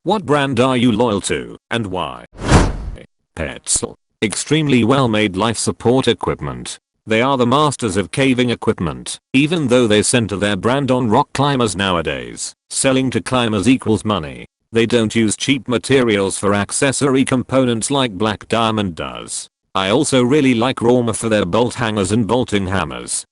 What brand are you loyal to and why? Petzl. Extremely well made life support equipment. They are the masters of caving equipment, even though they center their brand on rock climbers nowadays. Selling to climbers equals money. They don't use cheap materials for accessory components like Black Diamond does. I also really like Rorma for their bolt hangers and bolting hammers.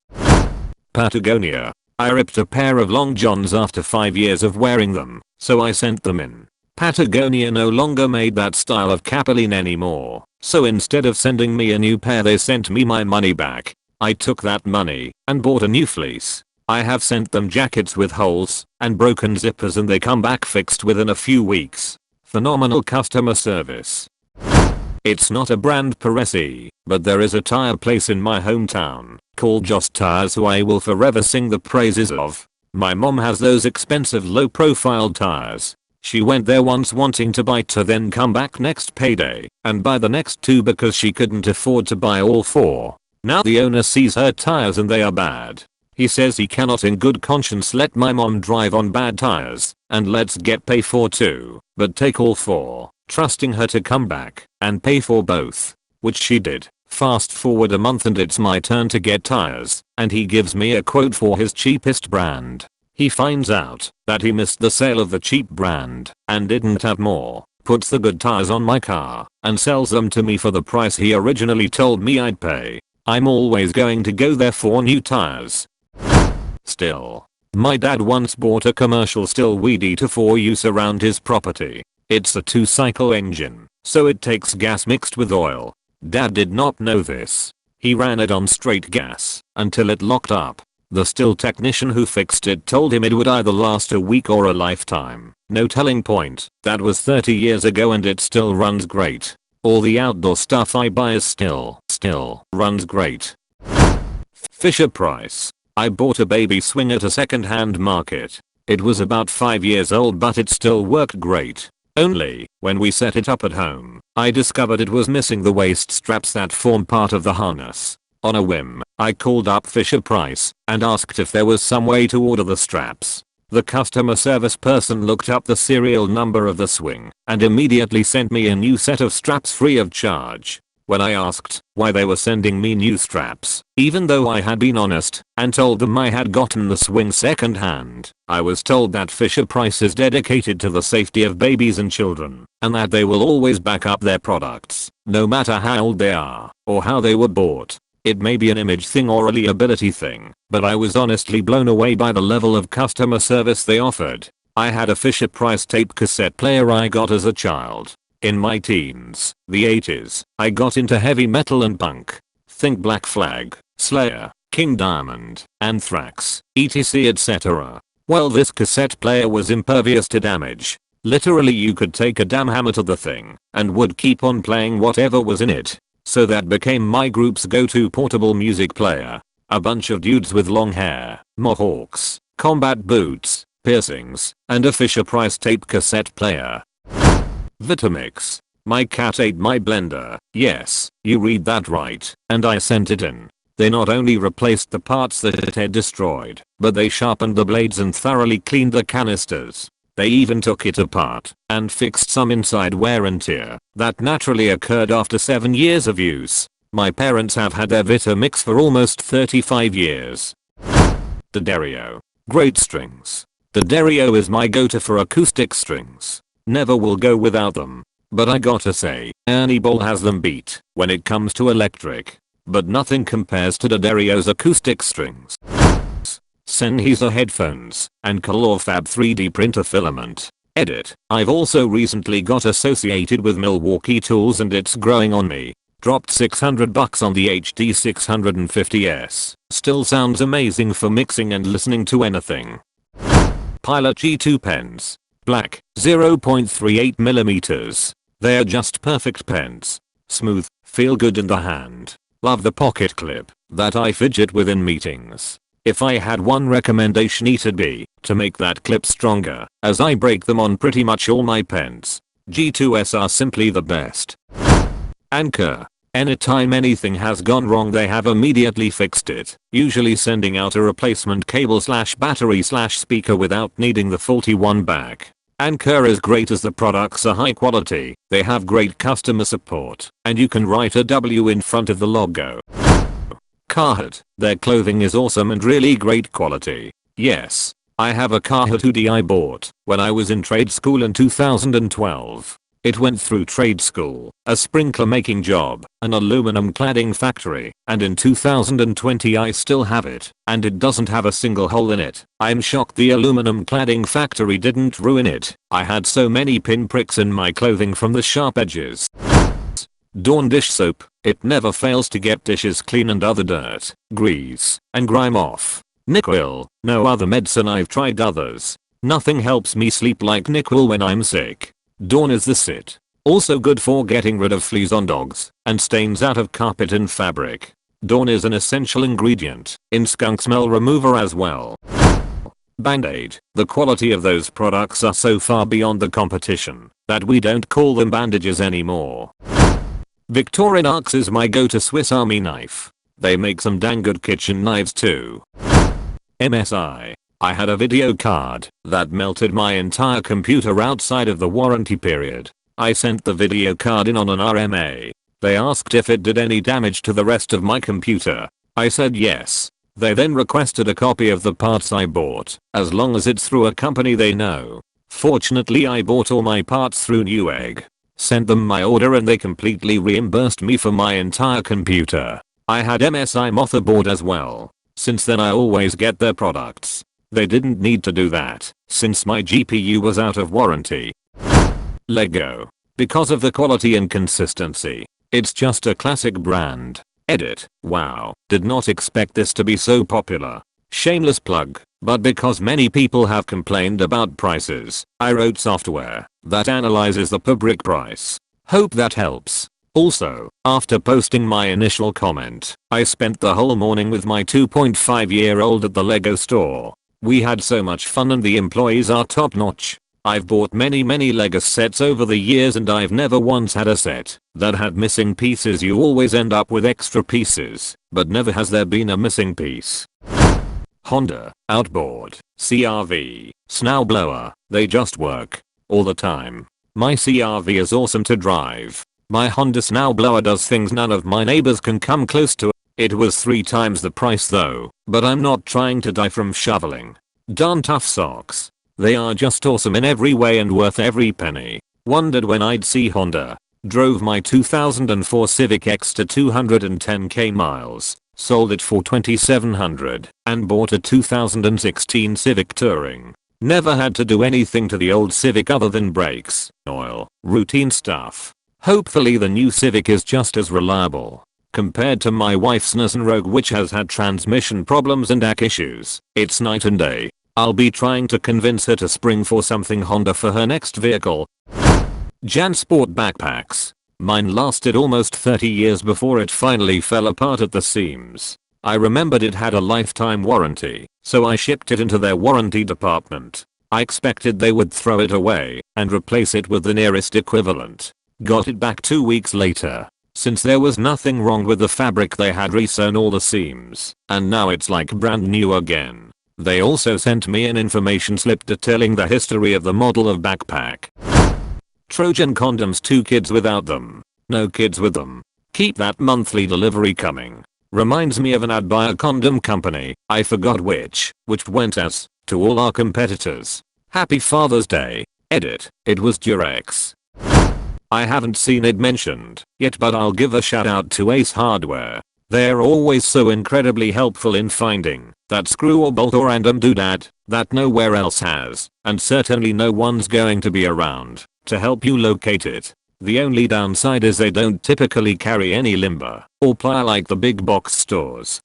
Patagonia. I ripped a pair of long johns after 5 years of wearing them, so I sent them in. Patagonia no longer made that style of capelline anymore, so instead of sending me a new pair they sent me my money back. I took that money and bought a new fleece. I have sent them jackets with holes and broken zippers and they come back fixed within a few weeks. Phenomenal customer service. It's not a brand per se, but there is a tire place in my hometown called Joss Tires who I will forever sing the praises of. My mom has those expensive low profile tires. She went there once wanting to buy 2 then come back next payday and buy the next 2 because she couldn't afford to buy all 4. Now the owner sees her tires and they are bad. He says he cannot in good conscience let my mom drive on bad tires and let's get pay for 2, but take all 4, trusting her to come back and pay for both, which she did. Fast forward a month and it's my turn to get tires and he gives me a quote for his cheapest brand. He finds out that he missed the sale of the cheap brand and didn't have more, puts the good tires on my car and sells them to me for the price he originally told me I'd pay. I'm always going to go there for new tires. Still, my dad once bought a commercial still weed eater for use around his property. It's a 2-cycle engine, so it takes gas mixed with oil. Dad did not know this. He ran it on straight gas until it locked up. The still technician who fixed it told him it would either last a week or a lifetime. No telling point. That was 30 years ago and it still runs great. All the outdoor stuff I buy is still runs great. Fisher Price. I bought a baby swing at a second-hand market. It was about 5 years old but it still worked great. Only, when we set it up at home, I discovered it was missing the waist straps that form part of the harness. On a whim, I called up Fisher Price and asked if there was some way to order the straps. The customer service person looked up the serial number of the swing and immediately sent me a new set of straps free of charge. When I asked why they were sending me new straps, even though I had been honest and told them I had gotten the swing second hand, I was told that Fisher Price is dedicated to the safety of babies and children and that they will always back up their products, no matter how old they are or how they were bought. It may be an image thing or a liability thing, but I was honestly blown away by the level of customer service they offered. I had a Fisher Price tape cassette player I got as a child. In my teens, the 80s, I got into heavy metal and punk. Think Black Flag, Slayer, King Diamond, Anthrax, etc etc. Well, this cassette player was impervious to damage. Literally you could take a damn hammer to the thing and would keep on playing whatever was in it. So that became my group's go-to portable music player. A bunch of dudes with long hair, mohawks, combat boots, piercings, and a Fisher Price tape cassette player. Vitamix. My cat ate my blender. Yes, you read that right, and I sent it in. They not only replaced the parts that it had destroyed, but they sharpened the blades and thoroughly cleaned the canisters. They even took it apart and fixed some inside wear and tear that naturally occurred after 7 years of use. My parents have had their Vitamix for almost 35 years. D'Addario. Great strings. D'Addario is my go-to for acoustic strings. Never will go without them. But I gotta say, Ernie Ball has them beat when it comes to electric. But nothing compares to D'Addario's acoustic strings. Sennheiser headphones and Colorfab 3D printer filament. Edit. I've also recently got associated with Milwaukee Tools and it's growing on me. Dropped $600 on the HD 650S. Still sounds amazing for mixing and listening to anything. Pilot G2 pens. Black, 0.38mm. They're just perfect pens. Smooth, feel good in the hand. Love the pocket clip that I fidget with in meetings. If I had one recommendation it'd be to make that clip stronger, as I break them on pretty much all my pens. G2s are simply the best. Anchor. Anytime anything has gone wrong they have immediately fixed it, usually sending out a replacement cable/battery/speaker without needing the faulty one back. Anchor is great as the products are high quality, they have great customer support, and you can write a W in front of the logo. Carhartt, their clothing is awesome and really great quality. Yes, I have a Carhartt hoodie I bought when I was in trade school in 2012. It went through trade school, a sprinkler making job, an aluminum cladding factory, and in 2020 I still have it, and it doesn't have a single hole in it. I'm shocked the aluminum cladding factory didn't ruin it. I had so many pinpricks in my clothing from the sharp edges. Dawn dish soap, it never fails to get dishes clean and other dirt, grease, and grime off. NyQuil, no other medicine. I've tried others. Nothing helps me sleep like NyQuil when I'm sick. Dawn is the sit. Also good for getting rid of fleas on dogs and stains out of carpet and fabric. Dawn is an essential ingredient in skunk smell remover as well. Band-Aid, the quality of those products are so far beyond the competition that we don't call them bandages anymore. Victorinox is my go-to Swiss Army knife. They make some dang good kitchen knives too. MSI. I had a video card that melted my entire computer outside of the warranty period. I sent the video card in on an RMA. They asked if it did any damage to the rest of my computer. I said yes. They then requested a copy of the parts I bought, as long as it's through a company they know. Fortunately I bought all my parts through Newegg. Sent them my order and they completely reimbursed me for my entire computer. I had MSI motherboard as well. Since then I always get their products. They didn't need to do that, since my GPU was out of warranty. Lego. Because of the quality and consistency. It's just a classic brand. Edit. Wow, did not expect this to be so popular. Shameless plug, but because many people have complained about prices, I wrote software that analyzes the per brick price. Hope that helps. Also, after posting my initial comment, I spent the whole morning with my 2.5-year-old at the Lego store. We had so much fun and the employees are top notch. I've bought many Lego sets over the years and I've never once had a set that had missing pieces. You always end up with extra pieces, but never has there been a missing piece. Honda, outboard, CRV, snowblower, they just work. All the time. My CRV is awesome to drive. My Honda snowblower does things none of my neighbors can come close to. It was 3 times the price though, but I'm not trying to die from shoveling. Darn tough socks. They are just awesome in every way and worth every penny. Wondered when I'd see Honda. Drove my 2004 Civic X to 210k miles, sold it for $2,700, and bought a 2016 Civic Touring. Never had to do anything to the old Civic other than brakes, oil, routine stuff. Hopefully the new Civic is just as reliable. Compared to my wife's Nissan Rogue, which has had transmission problems and AC issues, it's night and day. I'll be trying to convince her to spring for something Honda for her next vehicle. JanSport backpacks. Mine lasted almost 30 years before it finally fell apart at the seams. I remembered it had a lifetime warranty, so I shipped it into their warranty department. I expected they would throw it away and replace it with the nearest equivalent. Got it back 2 weeks later. Since there was nothing wrong with the fabric, they had resewn all the seams, and now it's like brand new again. They also sent me an information slip detailing the history of the model of backpack. Trojan condoms, 2 kids without them. No kids with them. Keep that monthly delivery coming. Reminds me of an ad by a condom company, I forgot which went as, to all our competitors. Happy Father's Day. Edit. It was Durex. I haven't seen it mentioned yet, but I'll give a shout out to Ace Hardware. They're always so incredibly helpful in finding that screw or bolt or random doodad that nowhere else has, and certainly no one's going to be around to help you locate it. The only downside is they don't typically carry any limber or ply like the big box stores.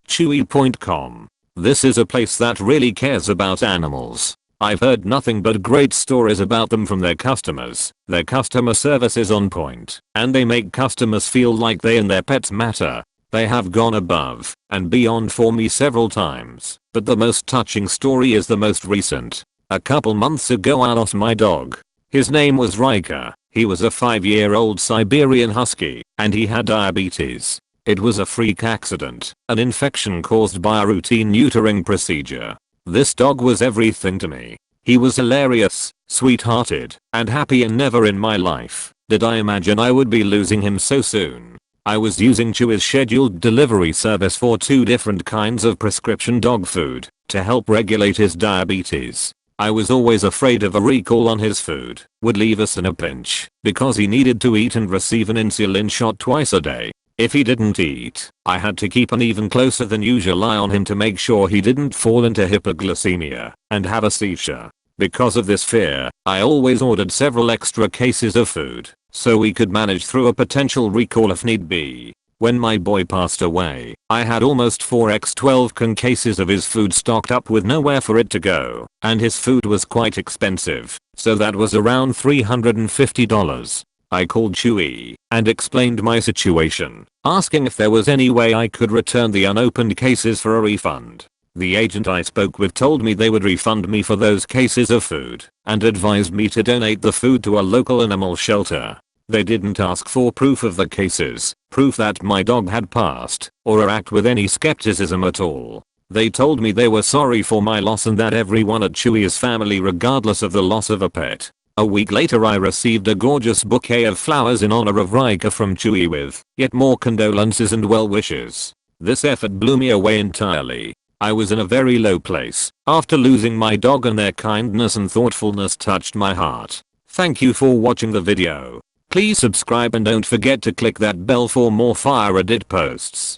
Chewy.com. This is a place that really cares about animals. I've heard nothing but great stories about them from their customers. Their customer service is on point, and they make customers feel like they and their pets matter. They have gone above and beyond for me several times, but the most touching story is the most recent. A couple months ago I lost my dog. His name was Riker. He was a 5-year-old Siberian Husky, and he had diabetes. It was a freak accident, an infection caused by a routine neutering procedure. This dog was everything to me. He was hilarious, sweethearted, and happy, and never in my life did I imagine I would be losing him so soon. I was using Chewy's scheduled delivery service for 2 different kinds of prescription dog food to help regulate his diabetes. I was always afraid of a recall on his food would leave us in a pinch because he needed to eat and receive an insulin shot twice a day. If he didn't eat, I had to keep an even closer than usual eye on him to make sure he didn't fall into hypoglycemia and have a seizure. Because of this fear, I always ordered several extra cases of food so we could manage through a potential recall if need be. When my boy passed away, I had almost 4x12 cases of his food stocked up with nowhere for it to go, and his food was quite expensive, so that was around $350. I called Chewy and explained my situation, asking if there was any way I could return the unopened cases for a refund. The agent I spoke with told me they would refund me for those cases of food and advised me to donate the food to a local animal shelter. They didn't ask for proof of the cases, proof that my dog had passed, or act with any skepticism at all. They told me they were sorry for my loss and that everyone at Chewy is family regardless of the loss of a pet. A week later I received a gorgeous bouquet of flowers in honor of Rika from Chewy with yet more condolences and well wishes. This effort blew me away entirely. I was in a very low place after losing my dog, and their kindness and thoughtfulness touched my heart. Thank you for watching the video. Please subscribe and don't forget to click that bell for more AskReddit posts.